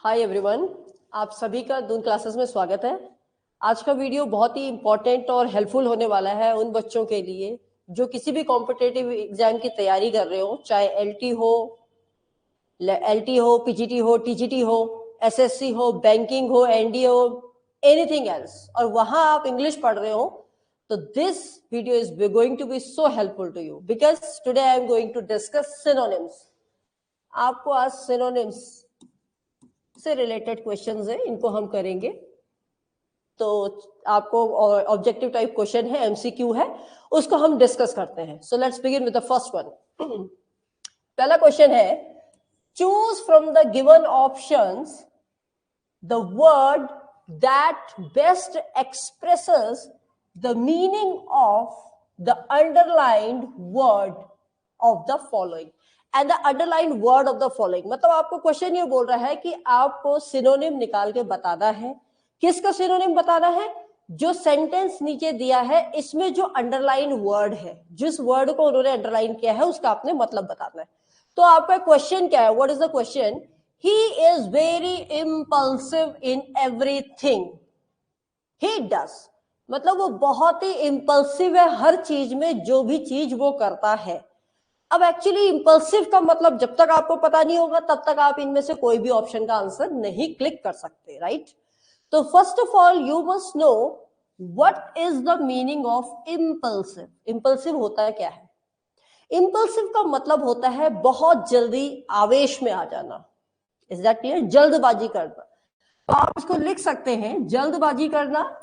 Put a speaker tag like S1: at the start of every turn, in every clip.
S1: Hi everyone, आप सभी का दून क्लासेस में स्वागत है। आज का वीडियो बहुत ही इंपॉर्टेंट और हेल्पफुल होने वाला है उन बच्चों के लिए जो किसी भी कॉम्पिटिटिव एग्जाम की तैयारी कर रहे हो, चाहे एलटी हो, पीजीटी हो, टीजीटी हो, एसएससी हो, बैंकिंग हो, एनडीए हो, एनीथिंग एल्स, और वहां आप इंग्लिश पढ़ रहे हो, तो this video is going to be so helpful to you because today I am going to discuss synonyms. आपको आज सिनोनिम्स से रिलेटेड क्वेश्चंस हैं, इनको हम करेंगे। तो आपको ऑब्जेक्टिव टाइप क्वेश्चन है, एमसीक्यू है, उसको हम डिस्कस करते हैं। So let's begin with the first one. पहला क्वेश्चन है, choose from the given options the word that best expresses the meaning of the underlined word of the following and the underline word of the following. मतलब आपको question ये बोल रहा है कि आपको सिनोनिम निकाल के बताना है। किसका सिनोनिम बताना है? जो सेंटेंस नीचे दिया है इसमें जो अंडरलाइन वर्ड है, जिस वर्ड को उन्होंने अंडरलाइन किया है उसका आपने मतलब बताना है। तो आपका क्वेश्चन क्या है? What is the question? He is very impulsive in everything he does. मतलब वो बहुत ही इम्पल्सिव है हर चीज में, जो भी चीज वो करता है। अब एक्चुअली इंपल्सिव का मतलब जब तक आपको पता नहीं होगा तब तक आप इनमें से कोई भी ऑप्शन का आंसर नहीं क्लिक कर सकते, राइट? तो first of all you must know what is the meaning of impulsive. Impulsive होता है क्या है? इम्पल्सिव का मतलब होता है बहुत जल्दी आवेश में आ जाना। Is that clear? जल्दबाजी करना। तो आप इसको लिख सकते हैं जल्दबाजी करना,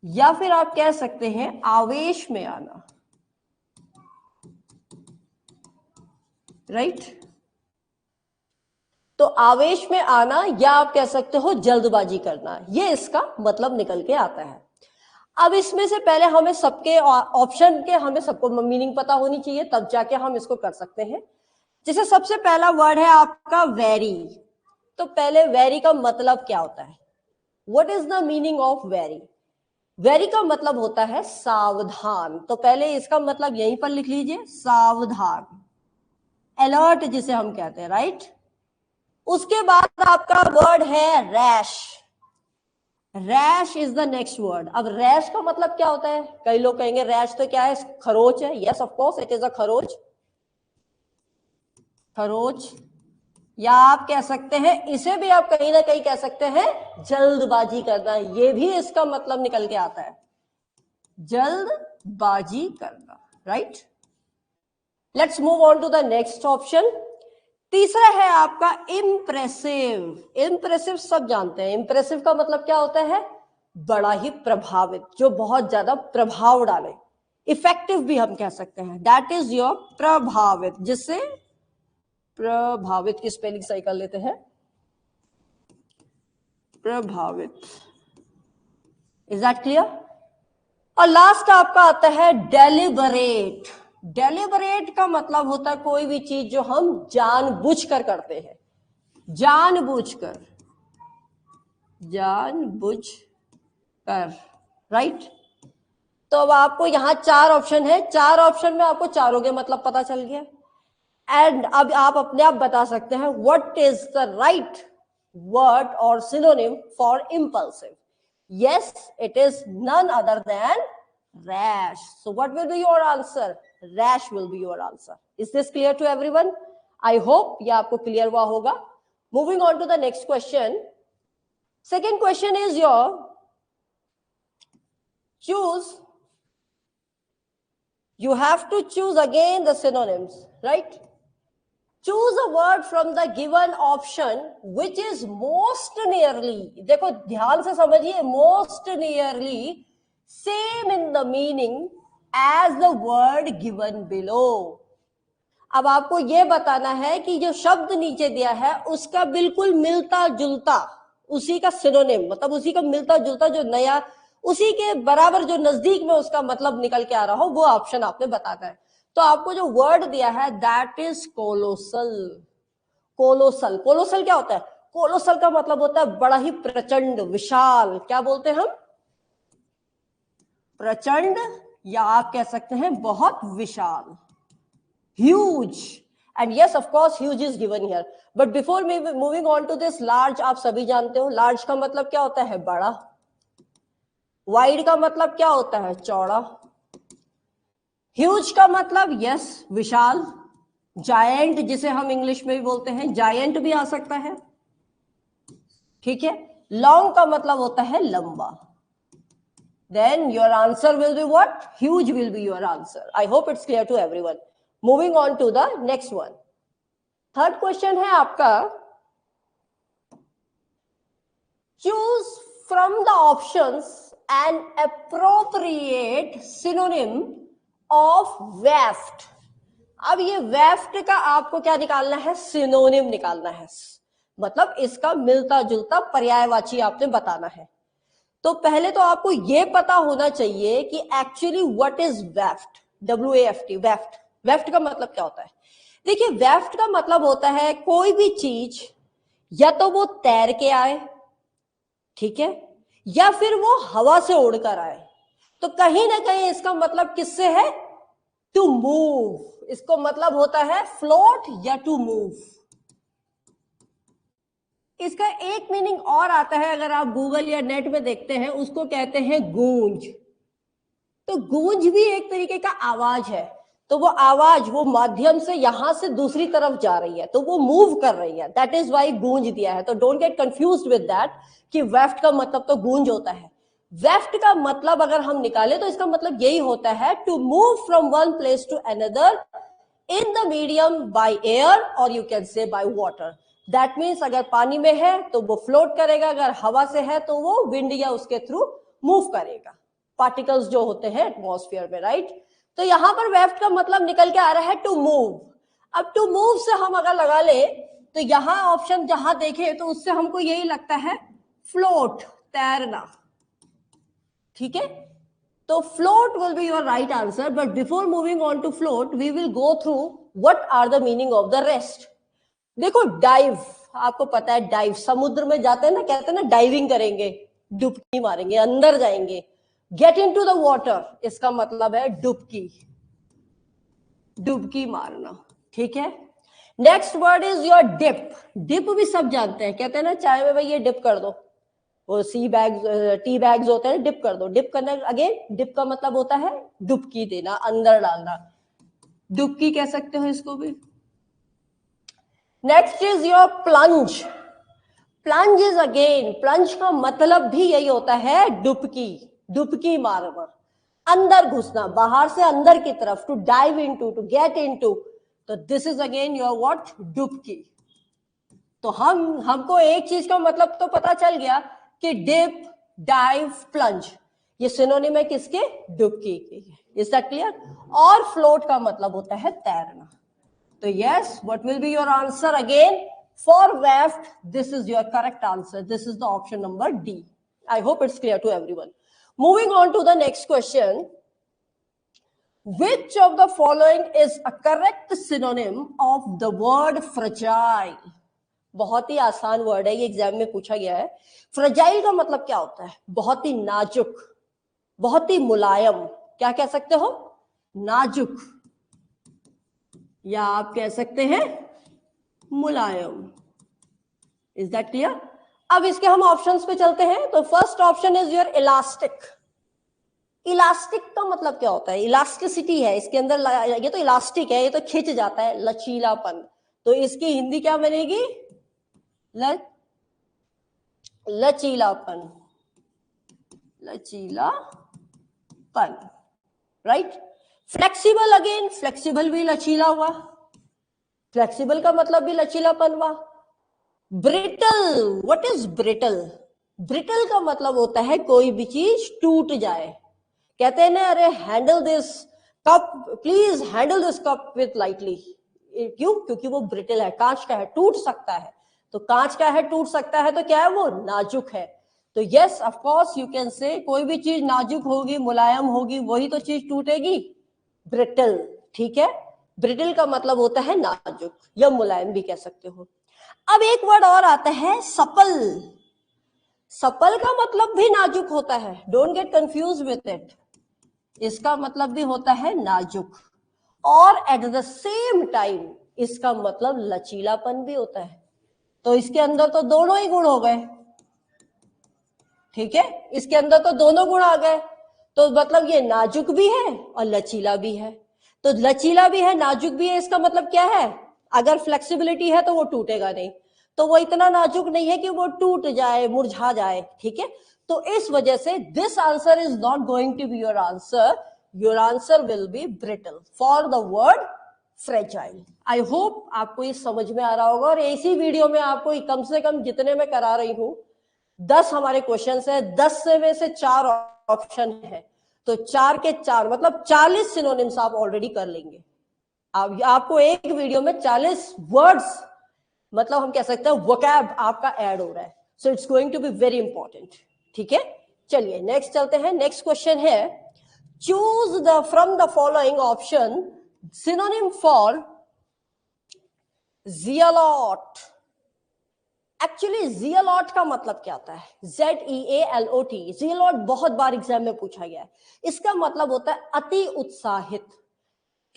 S1: या फिर आप कह सकते हैं आवेश में आना, राइट? तो आवेश में आना या आप कह सकते हो जल्दबाजी करना, ये इसका मतलब निकल के आता है। अब इसमें से पहले हमें सबके ऑप्शन के हमें सबको मीनिंग पता होनी चाहिए, तब जाके हम इसको कर सकते हैं। जैसे सबसे पहला वर्ड है आपका वेरी। तो पहले वेरी का मतलब क्या होता है? What is the meaning of very? Very का मतलब होता है सावधान। तो पहले इसका मतलब यहीं पर लिख लीजिए, सावधान, अलर्ट जिसे हम कहते हैं, राइट? उसके बाद आपका वर्ड है rash. Rash is the next word. अब रैश का मतलब क्या होता है? कई लोग कहेंगे रैश तो क्या है? खरोच है। Yes of course it is a खरोच। खरोच, या आप कह सकते हैं, इसे भी आप कहीं ना कहीं कह सकते हैं जल्दबाजी करना। ये भी इसका मतलब निकल के आता है, जल्दबाजी करना, right? Let's move on to the next option. तीसरा है आपका इम्प्रेसिव। इम्प्रेसिव सब जानते हैं, इम्प्रेसिव का मतलब क्या होता है? बड़ा ही प्रभावित, जो बहुत ज्यादा प्रभाव डाले। इफेक्टिव भी हम कह सकते हैं, दैट इज योर प्रभावित, जिससे प्रभावित की स्पेलिंग सही कर लेते हैं, प्रभावित। Is that clear? और लास्ट आपका आता है डेलिबरेट। डेलिबरेट का मतलब होता है कोई भी चीज जो हम जानबूझकर करते हैं, जानबूझकर, जानबूझकर, राइट? तो अब आपको यहां चार ऑप्शन है, चार ऑप्शन में आपको चारों के मतलब पता चल गया। एंड अब आप अपने आप बता सकते हैं what is the right word और synonym for impulsive. Yes, it is none other than rash. So what will be your answer? Rash will be your answer. Is this clear to everyone? I hope ये आपको clear हुआ होगा। Moving on to the next question. Second question is your choose. You have to choose again the synonyms, right? Choose a word from the given option which is most nearly, देखो ध्यान से समझिए, most nearly same in the meaning as the word given below. अब आपको यह बताना है कि जो शब्द नीचे दिया है उसका बिल्कुल मिलता जुलता, उसी का सिनोनिम, मतलब उसी का मिलता जुलता, जो नया, उसी के बराबर, जो नजदीक में उसका मतलब निकल के आ रहा हो, वो ऑप्शन आपने बताना है। तो आपको जो वर्ड दिया है that is colossal. Colossal, colossal क्या होता है? कोलोसल का मतलब होता है बड़ा ही प्रचंड, विशाल। क्या बोलते हैं हम? प्रचंड, या आप कह सकते हैं बहुत विशाल, huge. And yes, of course, huge is given here. But before moving on to this, large आप सभी जानते हो, large का मतलब क्या होता है? बड़ा. Wide का मतलब क्या होता है? चौड़ा. Huge का मतलब yes, विशाल. Giant जिसे हम इंग्लिश में भी बोलते हैं, giant भी आ सकता है. ठीक है. Long का मतलब होता है लंबा. Then your answer will be what? Huge will be your answer. I hope it's clear to everyone. Moving on to the next one. Third question है आपका. Choose from the options an appropriate synonym of waft. अब ये waft का आपको क्या निकालना है? Synonym निकालना है. मतलब इसका मिलता जुलता पर्यायवाची आपने बताना है. तो पहले तो आपको ये पता होना चाहिए कि actually what is weft. WAFT, weft. Weft का मतलब क्या होता है? देखिए, वेफ्ट का मतलब होता है कोई भी चीज या तो वो तैर के आए, ठीक है, या फिर वो हवा से उड़कर आए. तो कहीं ना कहीं इसका मतलब किससे है? To move. इसको मतलब होता है फ्लोट या टू मूव. इसका एक मीनिंग और आता है, अगर आप गूगल या नेट में देखते हैं, उसको कहते हैं गूंज. तो गूंज भी एक तरीके का आवाज है. तो वो आवाज वो माध्यम से यहां से दूसरी तरफ जा रही है, तो वो मूव कर रही है. दैट इज वाई गूंज दिया है. तो don't get confused with that कि वेफ्ट का मतलब तो गूंज होता है. वेफ्ट का मतलब अगर हम निकाले तो इसका मतलब यही होता है to move from one place to another in the medium by air और you can say by water. That means अगर पानी में है तो वो फ्लोट करेगा, अगर हवा से है तो वो विंड या उसके थ्रू मूव करेगा. पार्टिकल्स जो होते हैं एटमॉस्फेयर में, राइट. तो यहां पर वेफ्ट का मतलब निकल के आ रहा है टू मूव. अब टू मूव से हम अगर लगा ले तो यहां ऑप्शन जहां देखे तो उससे हमको यही लगता है फ्लोट, तैरना. ठीक है. तो float will be your right answer. But before moving on to float we will go through what are the meaning of the rest. देखो, डाइव आपको पता है, डाइव समुद्र में जाते हैं ना, कहते हैं ना डाइविंग करेंगे, डुबकी मारेंगे, अंदर जाएंगे. गेट इनटू द वाटर, इसका मतलब है डुबकी, डुबकी मारना. ठीक है. Next word is your dip. Dip भी सब जानते हैं, कहते हैं ना चाय में भाई ये डिप कर दो, वो सी बैग्स, टी बैग्स होते हैं, डिप कर दो. डिप करने अगेन डिप का मतलब होता है डुबकी देना, अंदर डालना. डुबकी कह सकते हो इसको भी. Next is your plunge. Plunge is again, plunge का मतलब भी यही होता है डुबकी, डुबकी मारना, अंदर घुसना, बाहर से अंदर की तरफ. To dive into, to get into. तो this is again your what? डुबकी. तो हमको एक चीज का मतलब तो पता चल गया कि डिप, डाइव, प्लंज ये सिनोनिम है किसके? डुबकी के. Is that clear? और फ्लोट का मतलब होता है तैरना. तो yes, what will be your answer again for waft? This is your correct answer. This is the option number D. I hope it's clear to everyone. Moving on to the next question. Which of the following is a correct synonym of the word fragile? बहुत ही आसान word है, ये exam में पूछा गया है. Fragile का मतलब क्या होता है? बहुत ही नाजुक, बहुत ही मुलायम. क्या कह सकते हो? नाजुक, या आप कह सकते हैं मुलायम. Is that clear? अब इसके हम ऑप्शंस पे चलते हैं. तो first option is your elastic. Elastic का मतलब क्या होता है? इलास्टिसिटी है इसके अंदर. ये तो इलास्टिक है, ये तो खिंच जाता है, लचीलापन. तो इसकी हिंदी क्या बनेगी? लचीलापन, लचीलापन, राइट. फ्लेक्सिबल, अगेन फ्लेक्सिबल भी लचीला हुआ. फ्लेक्सिबल का मतलब भी लचीलापन हुआ. Brittle, what is brittle? Brittle का मतलब होता है कोई भी चीज टूट जाए. कहते हैं ना, अरे handle this cup, please handle this cup with lightly. क्यों? क्योंकि वो ब्रिटल है, कांच का है, टूट सकता है. तो कांच का है, टूट सकता है, तो क्या है? वो नाजुक है. तो yes, of course you can से कोई भी चीज नाजुक होगी, मुलायम होगी, वही तो चीज टूटेगी. ब्रिटल. ठीक है. ब्रिटल का मतलब होता है नाजुक या मुलायम भी कह सकते हो. अब एक वर्ड और आता है सपल. सपल का मतलब भी नाजुक होता है. Don't get confuse with it. इसका मतलब भी होता है नाजुक. और एट द सेम टाइम इसका मतलब लचीलापन भी होता है। तो इसके अंदर तो दोनों ही गुण हो गए, ठीक है, इसके अंदर तो दोनों गुण आ गए। तो मतलब ये नाजुक भी है और लचीला भी है। तो लचीला भी है, नाजुक भी है, इसका मतलब क्या है, अगर फ्लेक्सिबिलिटी है तो वो टूटेगा नहीं, तो वो इतना नाजुक नहीं है कि वो टूट जाए, मुरझा जाए, ठीक है। तो इस वजह से this answer is not going to be your answer, your answer will be brittle for the word fragile. I hope आपको ये समझ में आ रहा होगा। और इसी वीडियो में आपको कम से कम जितने मैं करा रही हूं 10 हमारे क्वेश्चंस है, 10 में से 4 ऑप्शन है, तो 4 के 4 मतलब 40 सिनोनिम्स आप ऑलरेडी कर लेंगे। आपको एक वीडियो में 40 वर्ड्स, मतलब हम कह सकते हैं वोकैब आपका ऐड हो रहा है। So it's going to be very important, ठीक है। चलिए नेक्स्ट चलते हैं। नेक्स्ट क्वेश्चन है, choose the from the following option synonym for zealot. Actually zealot का मतलब क्या होता है, ZEALOT। जियालॉट बहुत बार एग्जाम में पूछा गया है। इसका मतलब होता है अति उत्साहित।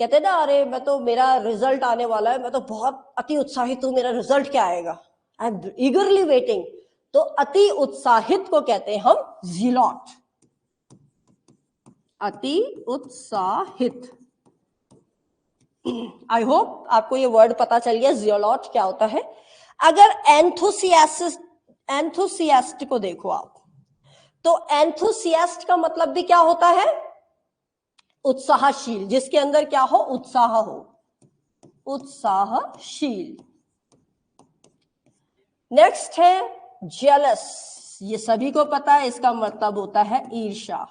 S1: कहते हैं ना, अरे मैं तो, मेरा रिजल्ट आने वाला है, मैं तो बहुत अति उत्साहित हूं, मेरा रिजल्ट क्या आएगा, आई एम ईगरली वेटिंग। तो अति उत्साहित को कहते हैं हम जियालॉट, अति उत्साहित। आई होप आपको ये वर्ड पता चल गया जियालॉट क्या होता है। अगर एंथुसियास्ट को देखो आप, तो एंथुसियास्ट का मतलब भी क्या होता है, उत्साहशील, जिसके अंदर क्या हो, उत्साह हो, उत्साहशील। नेक्स्ट है जेलस, ये सभी को पता है, इसका मतलब होता है ईर्ष्या,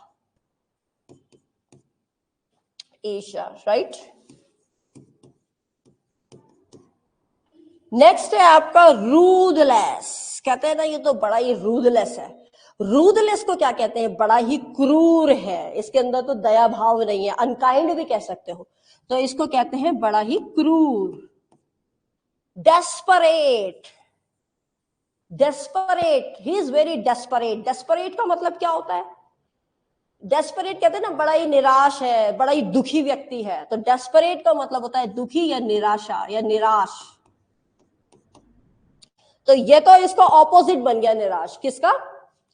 S1: ईर्ष्या, राइट। नेक्स्ट है आपका रूदलेस। कहते हैं ना ये तो बड़ा ही रूदलेस है। रूदलेस को क्या कहते हैं, बड़ा ही क्रूर है, इसके अंदर तो दया भाव नहीं है, अनकाइंड भी कह सकते हो, तो इसको कहते हैं बड़ा ही क्रूर। Desperate, desperate, he is very desperate. Desperate का मतलब क्या होता है, डेस्परेट कहते हैं ना बड़ा ही निराश है, बड़ा ही दुखी व्यक्ति है, तो डेस्परेट का मतलब होता है दुखी या निराशा या निराश। तो ये तो इसका ऑपोजिट बन गया निराश, किसका,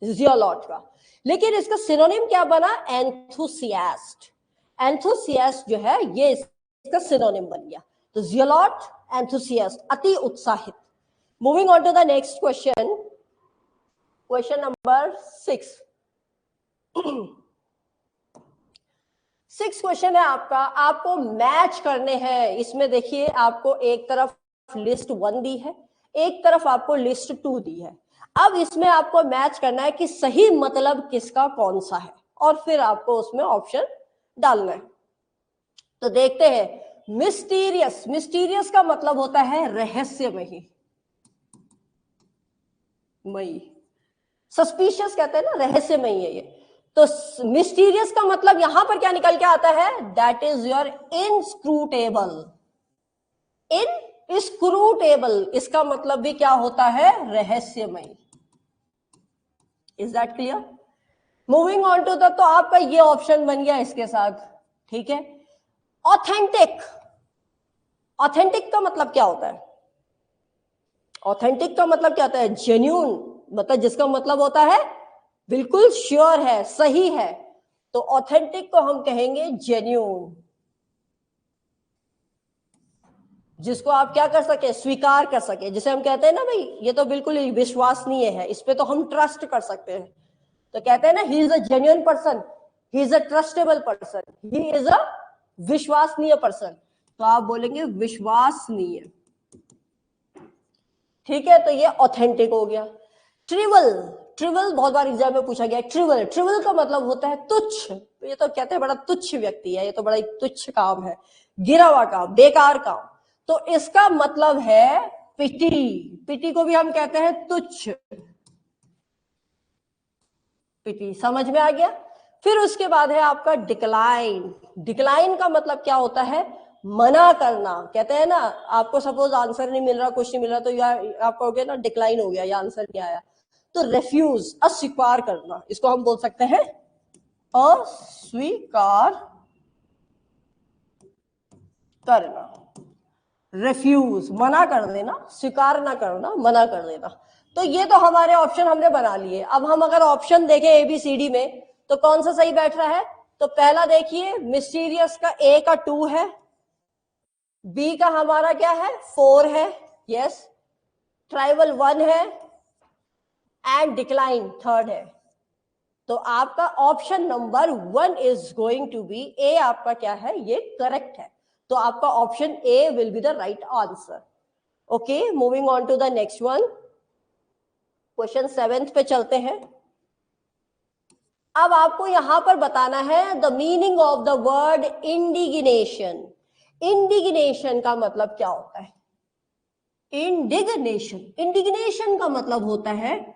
S1: जियालॉट का। लेकिन इसका सिनोनिम क्या बना, एंथुसियास्ट। एंथुसियास्ट जो है ये इसका सिनोनिम बन गया। तो जियालॉट, एंथुसियास्ट, अति उत्साहित। Moving on to the next question, question number 6। 6 question है आपका, आपको मैच करने हैं। इसमें देखिए आपको एक तरफ लिस्ट 1 दी है, एक तरफ आपको लिस्ट 2 दी है। अब इसमें आपको मैच करना है कि सही मतलब किसका कौन सा है, और फिर आपको उसमें ऑप्शन डालना है। तो देखते हैं, मिस्टीरियस, मिस्टीरियस का मतलब होता है रहस्यमयी, मई। सस्पिशियस कहते हैं ना, रहस्यमयी है ये। तो मिस्टीरियस का मतलब यहां पर क्या निकल के आता है, that is your inscrutable. Inscrutable, इसका मतलब भी क्या होता है, रहस्यमयी। Is that clear? Moving on to the, तो आपका ये ऑप्शन बन गया इसके साथ, ठीक है। ऑथेंटिक, ऑथेंटिक का मतलब क्या होता है, ऑथेंटिक का मतलब क्या होता है, जेन्यून, मतलब जिसका मतलब होता है बिल्कुल श्योर है, सही है। तो ऑथेंटिक को हम कहेंगे जेन्यून, जिसको आप क्या कर सके, स्वीकार कर सके, जिसे हम कहते हैं ना भाई ये तो बिल्कुल विश्वसनीय है, इस पे तो हम ट्रस्ट कर सकते हैं। तो कहते हैं ना, he is a genuine person, he is a trustable person, he is a विश्वसनीय पर्सन। तो आप बोलेंगे विश्वसनीय, ठीक है। तो ये ऑथेंटिक हो गया। ट्रिवल, ट्रिवल बहुत बार एग्जाम में पूछा गया। ट्रिवल, ट्रिवल का मतलब होता है तुच्छ। ये तो कहते हैं बड़ा तुच्छ व्यक्ति है, ये तो बड़ा ही तुच्छ काम है, गिरा हुआ काम, बेकार काम। तो इसका मतलब है पिटी, पिटी को भी हम कहते हैं तुच्छ, पिटी, समझ में आ गया। फिर उसके बाद है आपका डिक्लाइन। डिक्लाइन का मतलब क्या होता है, मना करना। कहते हैं ना, आपको सपोज आंसर नहीं मिल रहा, कुछ नहीं मिल रहा, तो यार आप कहोगे ना डिक्लाइन हो गया, ये आंसर नहीं आया। तो रेफ्यूज, अस्वीकार करना, इसको हम बोल सकते हैं अस्वीकार करना। रिफ्यूज, मना कर देना, स्वीकार ना करना, मना कर देना। तो ये तो हमारे ऑप्शन हमने बना लिए। अब हम अगर ऑप्शन देखें ABCD में तो कौन सा सही बैठ रहा है? तो पहला देखिए, मिस्टीरियस का A का 2 है, B का हमारा क्या है 4 है, यस, ट्राइवल 1 है एंड डिक्लाइन 3rd है। तो आपका option number 1 is going to be A, आपका क्या है ये करेक्ट है। तो आपका option A will be the right answer. Okay, moving on to the next one, question 7th पे चलते हैं। अब आपको यहां पर बताना है the meaning of the word indignation. Indignation का मतलब क्या होता है? इंडिग्नेशन, इंडिग्नेशन का मतलब होता है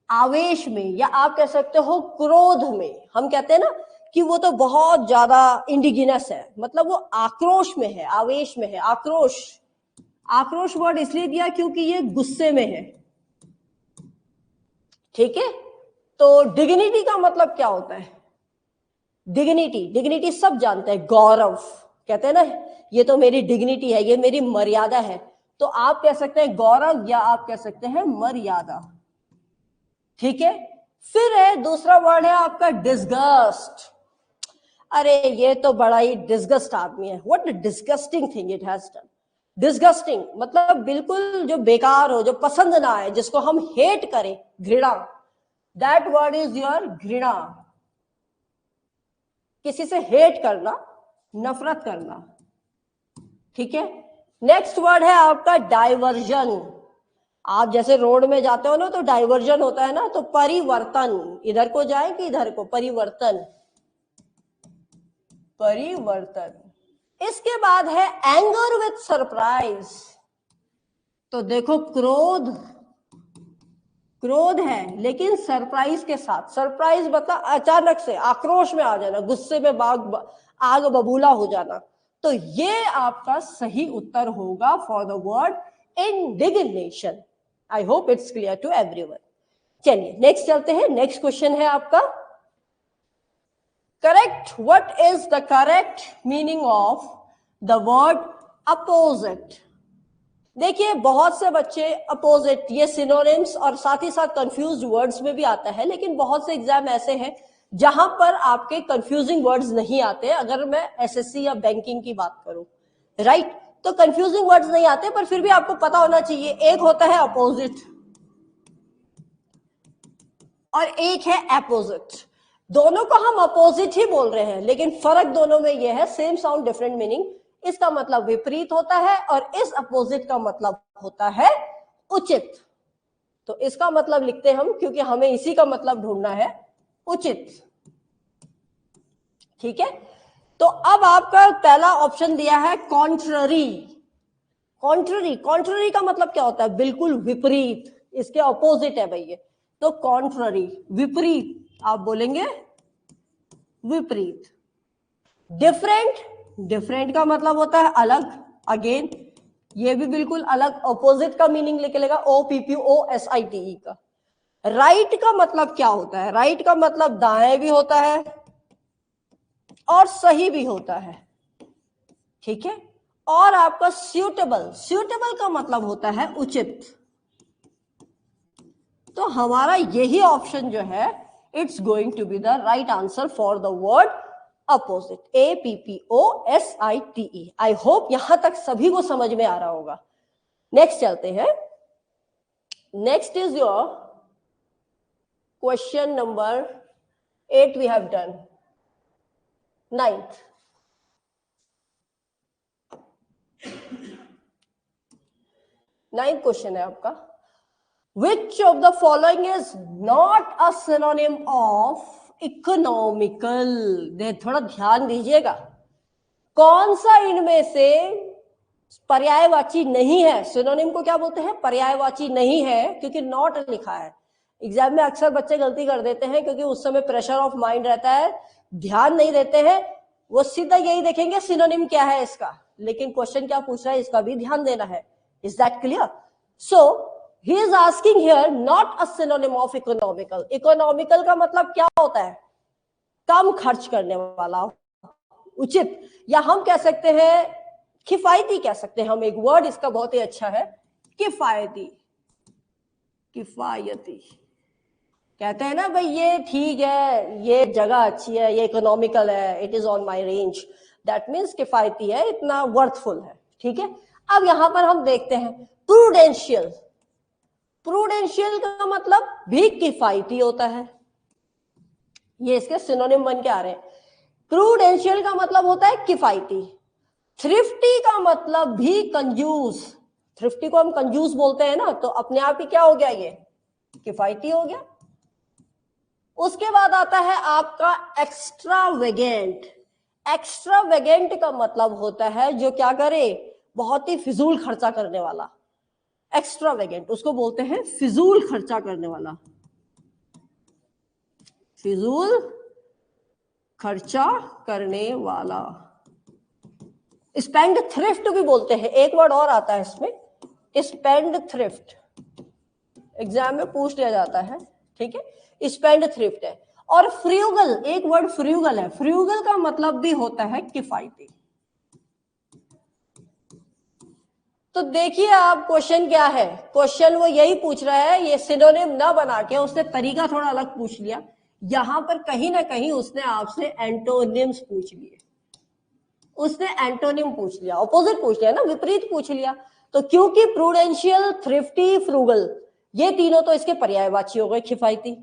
S1: आवेश में, या आप कह सकते हो क्रोध में। हम कहते हैं ना कि वो तो बहुत ज्यादा इंडिजिनस है, मतलब वो आक्रोश में है, आवेश में है, आक्रोश। आक्रोश वर्ड इसलिए दिया क्योंकि ये गुस्से में है, ठीक है। तो डिग्निटी का मतलब क्या होता है? डिग्निटी, डिग्निटी सब जानते हैं, गौरव कहते हैं ना, ये तो मेरी डिग्निटी है, ये मेरी मर्यादा है। तो आप कह सकते हैं गौरव या आप कह सकते हैं मर्यादा, ठीक है। फिर है दूसरा वर्ड है आपका डिस्गस्ट। अरे ये तो बड़ा ही डिस्गस्ट आदमी है, what a disgusting thing it has done. Disgusting मतलब बिल्कुल जो बेकार हो, जो पसंद ना आए, जिसको हम हेट करें, घृणा, दैट वर्ड इज योर घृणा। किसी से हेट करना, नफरत करना, ठीक है। नेक्स्ट वर्ड है आपका डाइवर्जन। आप जैसे रोड में जाते हो ना तो डाइवर्जन होता है ना, तो परिवर्तन, इधर को जाए कि इधर को, परिवर्तन, परिवर्तन। इसके बाद है एंगर विथ सरप्राइज। तो देखो क्रोध, क्रोध है लेकिन सरप्राइज के साथ। सरप्राइज मतलब अचानक से आक्रोश में आ जाना, गुस्से में आग बबूला हो जाना। तो ये आपका सही उत्तर होगा for the word indignation. I hope it's clear to everyone. चलिए नेक्स्ट चलते हैं। नेक्स्ट क्वेश्चन है आपका, correct, what is the correct meaning of the word apposite. देखिए बहुत से बच्चे अपोजिट ये सिनोनिम्स और साथ ही साथ कंफ्यूज्ड वर्ड्स में भी आता है, लेकिन बहुत से एग्जाम ऐसे हैं जहां पर आपके कंफ्यूजिंग वर्ड्स नहीं आते। अगर मैं एसएससी या बैंकिंग की बात करूं, राइट, तो कंफ्यूजिंग वर्ड्स नहीं आते, पर फिर भी आपको पता होना चाहिए। एक होता है अपोजिट और एक है अपोजिट। दोनों को हम अपोजिट ही बोल रहे हैं, लेकिन फर्क दोनों में यह है, सेम साउंड डिफरेंट मीनिंग। इसका मतलब विपरीत होता है और इस अपोजिट का मतलब होता है उचित। तो इसका मतलब लिखते हम, क्योंकि हमें इसी का मतलब ढूंढना है, उचित, ठीक है। तो अब आपका पहला ऑप्शन दिया है कॉन्ट्ररी। कॉन्ट्ररी, कॉन्ट्ररी का मतलब क्या होता है? बिल्कुल विपरीत, इसके अपोजिट है भैया। तो कॉन्ट्ररी, विपरीत, आप बोलेंगे विपरीत। डिफरेंट, डिफरेंट का मतलब होता है अलग, अगेन ये भी बिल्कुल अलग, अपोजिट का मीनिंग निकलेगा OPPOSITE का। राइट का मतलब क्या होता है? राइट का मतलब दाएं भी होता है और सही भी होता है, ठीक है। और आपका सूटेबल, सूटेबल का मतलब होता है उचित। तो हमारा यही ऑप्शन जो है, it's going to be the right answer for the word apposite, APPOSITE। I hope यहां तक सभी को समझ में आ रहा होगा। नेक्स्ट चलते हैं। Next is your question number 8 we have done. 9th, question है आपका, which of the following is not a synonym of economical. थोड़ा ध्यान दीजिएगा, कौन सा इनमें से पर्यायवाची नहीं है? सिनोनिम को क्या बोलते हैं? पर्यायवाची नहीं है, क्योंकि नॉट लिखा है। एग्जाम में अक्सर बच्चे गलती कर देते हैं, क्योंकि उस समय प्रेशर ऑफ माइंड रहता है, ध्यान नहीं देते हैं, वो सीधा यही देखेंगे सिनोनिम क्या है इसका, लेकिन क्वेश्चन क्या पूछ रहा है इसका भी ध्यान देना है। Is that clear? So he is asking here not a synonym of economical. Economical का मतलब क्या होता है? कम खर्च करने वाला, उचित, या हम कह सकते हैं किफायती कह सकते हैं हम, एक वर्ड इसका बहुत ही अच्छा है, किफायती। किफायती कहते हैं ना भाई ये ठीक है, ये जगह अच्छी है, ये इकोनॉमिकल है, it is on my range, that means किफायती है, इतना वर्थफुल है। ठीक है, अब यहां पर हम देखते हैं प्रूडेंशियल। प्रूडेंशियल का मतलब भी किफायती होता है, ये इसके सिनोनिम बन के आ रहे हैं। प्रूडेंशियल का मतलब होता है किफायती। थ्रिफ्टी का मतलब भी कंजूस। थ्रिफ्टी को हम कंजूस बोलते हैं ना, तो अपने आप ही क्या हो गया, ये किफायती हो गया। उसके बाद आता है आपका एक्स्ट्रावेगेंट। एक्स्ट्रावेगेंट का मतलब होता है जो क्या करे, बहुत ही फिजूल खर्चा करने वाला। एक्स्ट्रावेगेंट उसको बोलते हैं फिजूल खर्चा करने वाला, फिजूल खर्चा करने वाला। स्पेंड थ्रिफ्ट भी बोलते हैं, एक वर्ड और आता है इसमें, स्पेंड थ्रिफ्ट, एग्जाम में पूछ लिया जाता है। ठीक है, स्पेंड थ्रिफ्ट है। और फ्रूगल, एक वर्ड फ्रूगल है, फ्रूगल का मतलब भी होता है किफायती। तो देखिए आप क्वेश्चन क्या है, क्वेश्चन वो यही पूछ रहा है, ये सिनोनिम ना बना के उसने तरीका थोड़ा अलग पूछ लिया। यहां पर कहीं ना कहीं उसने आपसे एंटोनिम्स पूछ लिए, उसने एंटोनिम पूछ लिया, ऑपोजिट पूछ लिया ना, विपरीत पूछ लिया। तो क्योंकि प्रूडेंशियल, थ्रिफ्टी, फ्रूगल ये तीनों तो इसके पर्यायवाची हो गए, किफायती,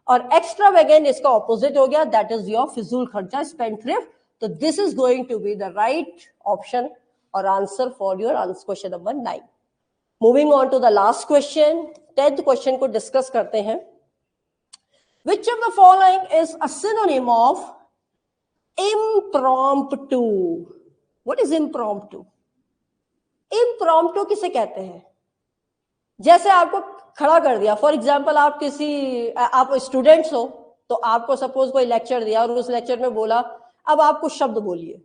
S1: और एक्स्ट्रावेगेंट इसका ऑपोजिट हो गया, दैट इज योर फिजूल खर्चा, स्पेंड थ्रिफ्ट। तो this is going to be the right option और answer for your answer question number 9। Moving on to the last question, 10th question को डिस्कस करते हैं। Which of the following is a synonym of impromptu? What is impromptu? Impromptu किसे कहते हैं? जैसे आपको खड़ा कर दिया, फॉर एग्जाम्पल आप स्टूडेंट्स हो, तो आपको सपोज कोई लेक्चर दिया और उस लेक्चर में बोला अब आप कुछ शब्द बोलिए।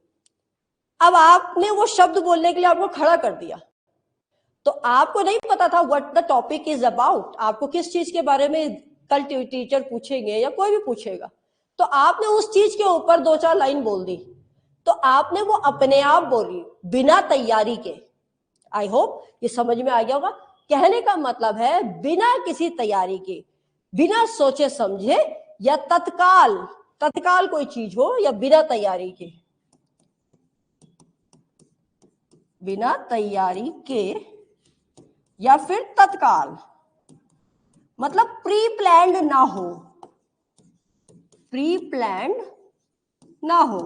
S1: अब आपने वो शब्द बोलने के लिए आपको खड़ा कर दिया, तो आपको नहीं पता था what the topic is about, आपको किस चीज के बारे में कल टीचर पूछेंगे या कोई भी पूछेगा, तो आपने उस चीज के ऊपर 2-4 लाइन बोल दी, तो आपने वो अपने आप बोली बिना तैयारी के। आई होप ये समझ में आ गया होगा। कहने का मतलब है बिना किसी तैयारी के, बिना सोचे समझे, या तत्काल कोई चीज हो, या बिना तैयारी के, बिना तैयारी के या फिर तत्काल, मतलब प्री प्लान्ड ना हो, प्री प्लान्ड ना हो,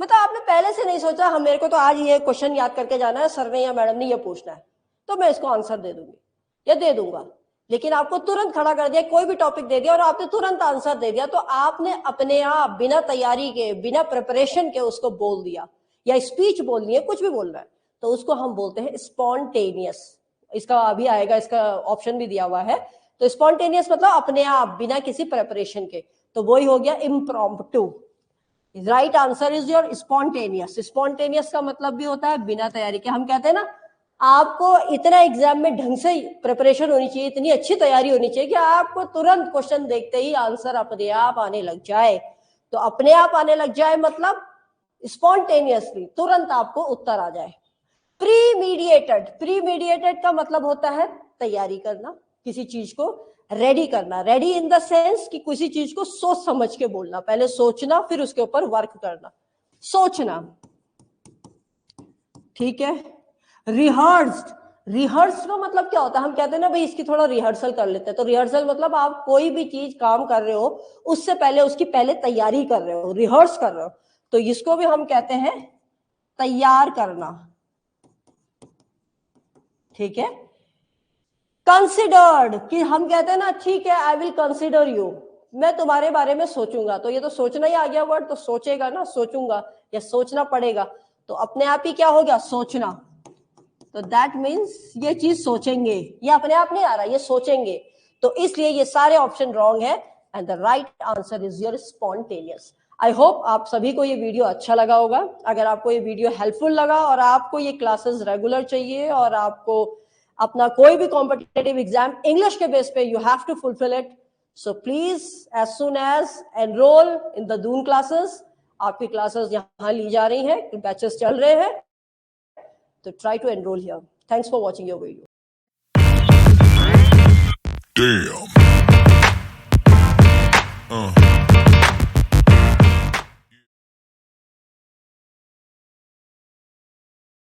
S1: मतलब आपने पहले से नहीं सोचा हम मेरे को तो आज ये क्वेश्चन याद करके जाना है, सर ने या मैडम ने ये पूछना है तो मैं इसको आंसर दे दूंगी या दे दूंगा, लेकिन आपको तुरंत खड़ा कर दिया, कोई भी टॉपिक दे दिया और आपने तुरंत आंसर दे दिया, तो आपने अपने आप बिना तैयारी के, बिना प्रिपरेशन के उसको बोल दिया, या स्पीच बोलनी है, कुछ भी बोलना है, तो उसको हम बोलते हैं स्पॉन्टेनियस। इसका अभी आएगा, इसका ऑप्शन भी दिया हुआ है। तो स्पॉन्टेनियस मतलब अपने आप, बिना किसी प्रिपरेशन के, तो वही हो गया impromptu. Right answer is your spontaneous. Spontaneous का मतलब भी होता है बिना तैयारी के। हम कहते हैं ना, आपको इतना एग्जाम में ढंग से प्रिपरेशन होनी चाहिए, इतनी अच्छी तैयारी होनी चाहिए कि आपको तुरंत क्वेश्चन देखते ही आंसर अपने आप आने लग जाए। तो अपने आप आने लग जाए मतलब स्पॉन्टेनियसली, तुरंत आपको उत्तर आ जाए। प्रीमीडिएटेड का मतलब होता है तैयारी करना, किसी चीज को रेडी करना, रेडी इन द सेंस कि किसी चीज को सोच समझ के बोलना, पहले सोचना फिर उसके ऊपर वर्क करना, सोचना। ठीक है, रिहर्स्ड का मतलब क्या होता है, हम कहते हैं ना भाई इसकी थोड़ा रिहर्सल कर लेते हैं, तो रिहर्सल मतलब आप कोई भी चीज काम कर रहे हो उससे पहले उसकी पहले तैयारी कर रहे हो, रिहर्स कर रहे हो, तो इसको भी हम कहते हैं तैयार करना। ठीक है, कंसिडर्ड कि हम कहते हैं ना ठीक है आई विल कंसिडर यू, मैं तुम्हारे बारे में सोचूंगा, तो ये तो सोचना ही आ गया वर्ड, तो सोचेगा ना, सोचूंगा या सोचना पड़ेगा, तो अपने आप ही क्या हो गया, सोचना। तो दैट मीन्स ये चीज सोचेंगे, ये अपने आप नहीं आ रहा, ये सोचेंगे, तो इसलिए ये सारे ऑप्शन रॉन्ग है and the right answer is your spontaneous. I hope आप सभी को ये वीडियो अच्छा लगा होगा। अगर आपको ये वीडियो हेल्पफुल लगा और आपको ये क्लासेस रेगुलर चाहिए और आपको अपना कोई भी कॉम्पिटिटिव एग्जाम इंग्लिश के बेस पे you have to fulfil it, so please as soon as enrol in the Doon classes. आपकी क्लासेस यहाँ ली जा रही हैं, बैचेस चल रहे हैं। So try to enroll here. Thanks for watching your video.
S2: Damn.